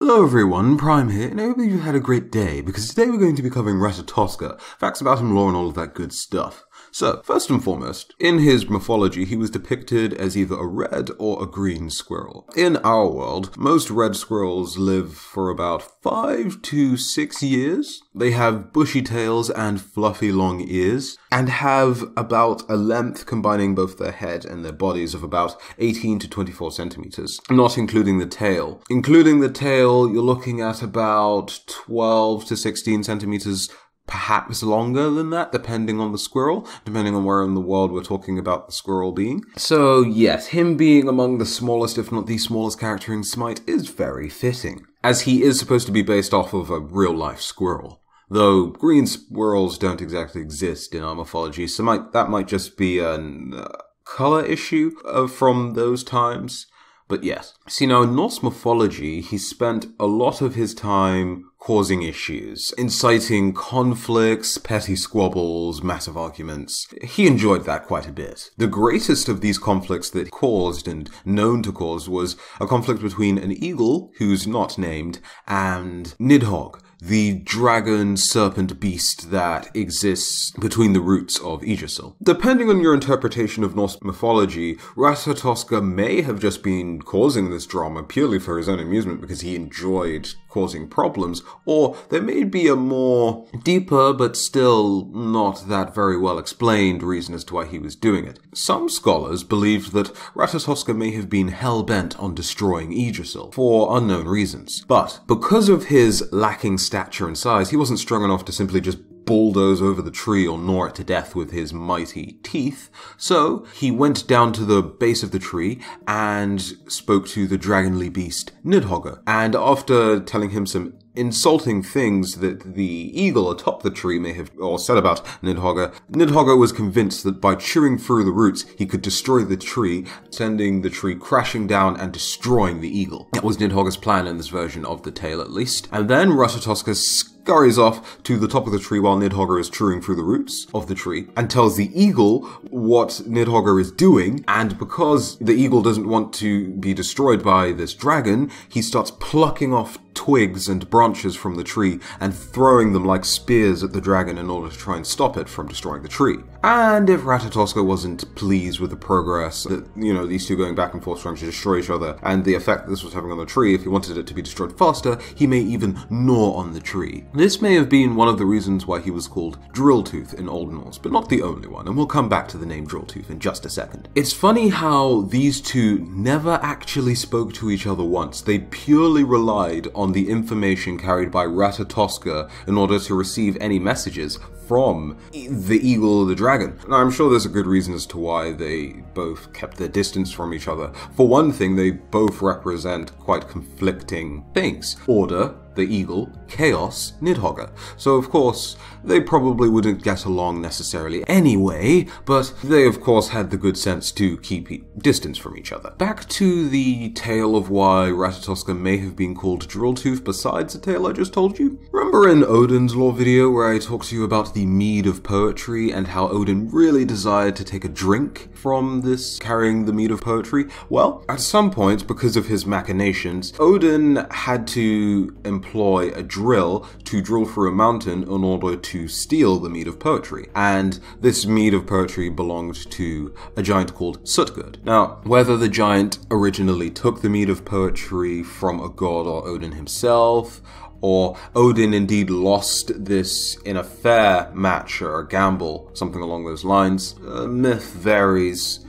Hello everyone, Prime here, and I hope you had a great day, because today we're going to be covering Ratatoskr, facts about him, lore, and all of that good stuff. So, first and foremost, in his mythology, he was depicted as either a red or a green squirrel. In our world, most red squirrels live for about 5 to 6 years. They have bushy tails and fluffy long ears, and have about a length combining both their head and their bodies of about 18 to 24 centimeters, not including the tail. Including the tail, you're looking at about 12 to 16 centimeters, perhaps longer than that, depending on the squirrel, depending on where in the world we're talking about the squirrel being. So yes, him being among the smallest, if not the smallest character in Smite is very fitting, as he is supposed to be based off of a real-life squirrel. Though green squirrels don't exactly exist in our mythology, so that might just be a color issue from those times. But yes. See, now in Norse mythology, he spent a lot of his time causing issues, inciting conflicts, petty squabbles, massive arguments. He enjoyed that quite a bit. The greatest of these conflicts that he caused and known to cause was a conflict between an eagle, who's not named, and Nidhogg, the dragon serpent beast that exists between the roots of Yggdrasil. Depending on your interpretation of Norse mythology, Ratatoskr may have just been causing this drama purely for his own amusement because he enjoyed causing problems, or there may be a more deeper but still not that very well explained reason as to why he was doing it. Some scholars believed that Ratatoskr may have been hell-bent on destroying Yggdrasil for unknown reasons, but because of his lacking stature and size, he wasn't strong enough to simply just bulldoze over the tree or gnaw it to death with his mighty teeth. So he went down to the base of the tree and spoke to the dragonly beast Nidhogg. And after telling him some insulting things that the eagle atop the tree may have said about Nidhogg was convinced that by chewing through the roots, he could destroy the tree, sending the tree crashing down and destroying the eagle. That was Nidhogg's plan in this version of the tale, at least. And then Ratatoskr scurries off to the top of the tree while Nidhogg is chewing through the roots of the tree and tells the eagle what Nidhogg is doing, and because the eagle doesn't want to be destroyed by this dragon, he starts plucking off twigs and branches from the tree and throwing them like spears at the dragon in order to try and stop it from destroying the tree. And if Ratatoskr wasn't pleased with the progress that, these two going back and forth trying to destroy each other and the effect this was having on the tree, if he wanted it to be destroyed faster, he may even gnaw on the tree. This may have been one of the reasons why he was called Drilltooth in Old Norse, but not the only one, and we'll come back to the name Drilltooth in just a second. It's funny how these two never actually spoke to each other once. They purely relied on the information carried by Ratatoskr in order to receive any messages from the eagle or the dragon. Now, I'm sure there's a good reason as to why they both kept their distance from each other. For one thing, they both represent quite conflicting things. Order, the eagle, chaos, Nidhogg. So of course, they probably wouldn't get along necessarily anyway, but they of course had the good sense to keep distance from each other. Back to the tale of why Ratatoskr may have been called Drilltooth besides the tale I just told you. Remember in Odin's lore video where I talked to you about the mead of poetry and how Odin really desired to take a drink from this carrying the mead of poetry? Well, at some point, because of his machinations, Odin had to employ a drill to drill through a mountain in order to steal the mead of poetry. And this mead of poetry belonged to a giant called Sutgerd. Now, whether the giant originally took the mead of poetry from a god or Odin himself, or Odin indeed lost this in a fair match or a gamble, something along those lines, myth varies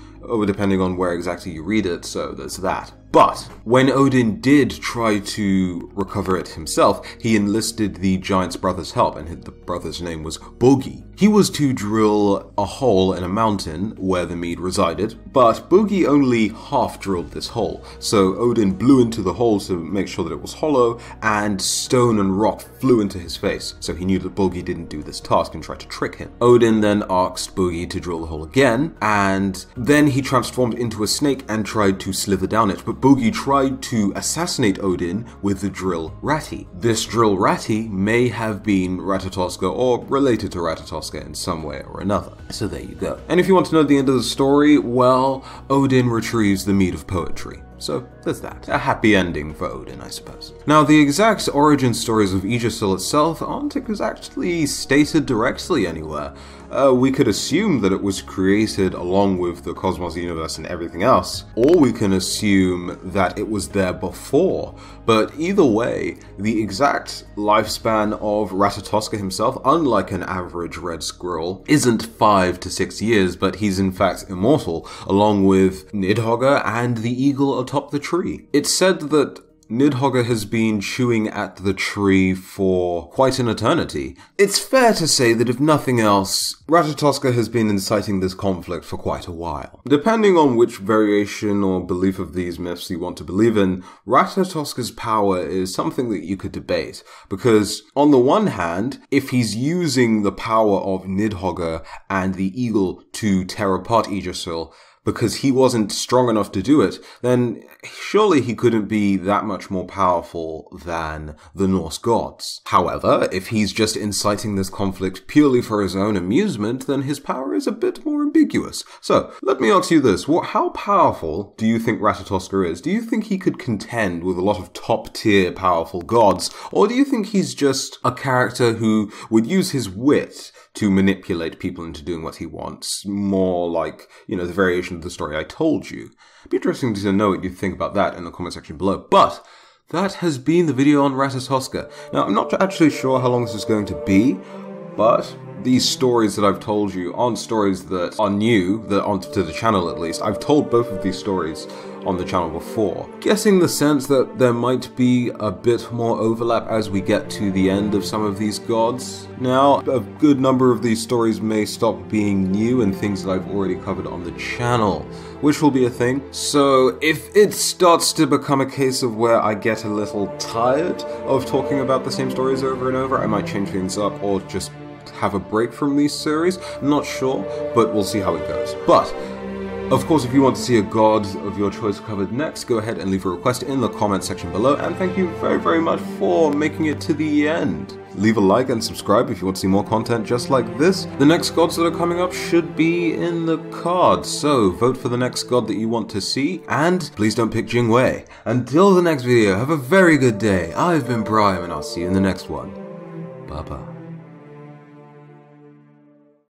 depending on where exactly you read it, so there's that. But when Odin did try to recover it himself, he enlisted the giant's brother's help, and the brother's name was Bogi. He was to drill a hole in a mountain where the mead resided, but Bogi only half drilled this hole, so Odin blew into the hole to make sure that it was hollow, and stone and rock flew into his face, so he knew that Bogi didn't do this task and tried to trick him. Odin then asked Bogi to drill the hole again, and then he transformed into a snake and tried to slither down it, but Bogi tried to assassinate Odin with the drill Ratti. This drill Ratti may have been Ratatoskr or related to Ratatoskr in some way or another. So there you go. And if you want to know the end of the story, well, Odin retrieves the mead of poetry. So there's that. A happy ending for Odin, I suppose. Now, the exact origin stories of Yggdrasil itself aren't exactly stated directly anywhere. We could assume that it was created along with the cosmos, the universe, and everything else, or we can assume that it was there before. But either way, the exact lifespan of Ratatoskr himself, unlike an average red squirrel, isn't 5 to 6 years, but he's in fact immortal, along with Nidhogger and the eagle atop the tree. It's said that Nidhogger has been chewing at the tree for quite an eternity. It's fair to say that if nothing else, Ratatoskr has been inciting this conflict for quite a while. Depending on which variation or belief of these myths you want to believe in, Ratatoskr's power is something that you could debate. Because, on the one hand, if he's using the power of Nidhogger and the eagle to tear apart Yggdrasil, because he wasn't strong enough to do it, then surely he couldn't be that much more powerful than the Norse gods. However, if he's just inciting this conflict purely for his own amusement, then his power is a bit more ambiguous. So, let me ask you this. How powerful do you think Ratatoskr is? Do you think he could contend with a lot of top-tier powerful gods? Or do you think he's just a character who would use his wit to manipulate people into doing what he wants? More like, the variation of the story I told you. It'd be interesting to know what you think about that in the comment section below. But that has been the video on Ratatoskr. Now, I'm not actually sure how long this is going to be, but these stories that I've told you aren't stories that are new, that aren't to the channel at least. I've told both of these stories on the channel before, guessing the sense that there might be a bit more overlap as we get to the end of some of these gods. Now, a good number of these stories may stop being new and things that I've already covered on the channel, which will be a thing. So if it starts to become a case of where I get a little tired of talking about the same stories over and over, I might change things up or just have a break from these series. I'm not sure, but we'll see how it goes. But of course, if you want to see a god of your choice covered next, go ahead and leave a request in the comment section below, and thank you very, very much for making it to the end. Leave a like and subscribe if you want to see more content just like this. The next gods that are coming up should be in the cards, so vote for the next god that you want to see, and please don't pick Jingwei. Until the next video, have a very good day. I've been Brian, and I'll see you in the next one. Bye-bye.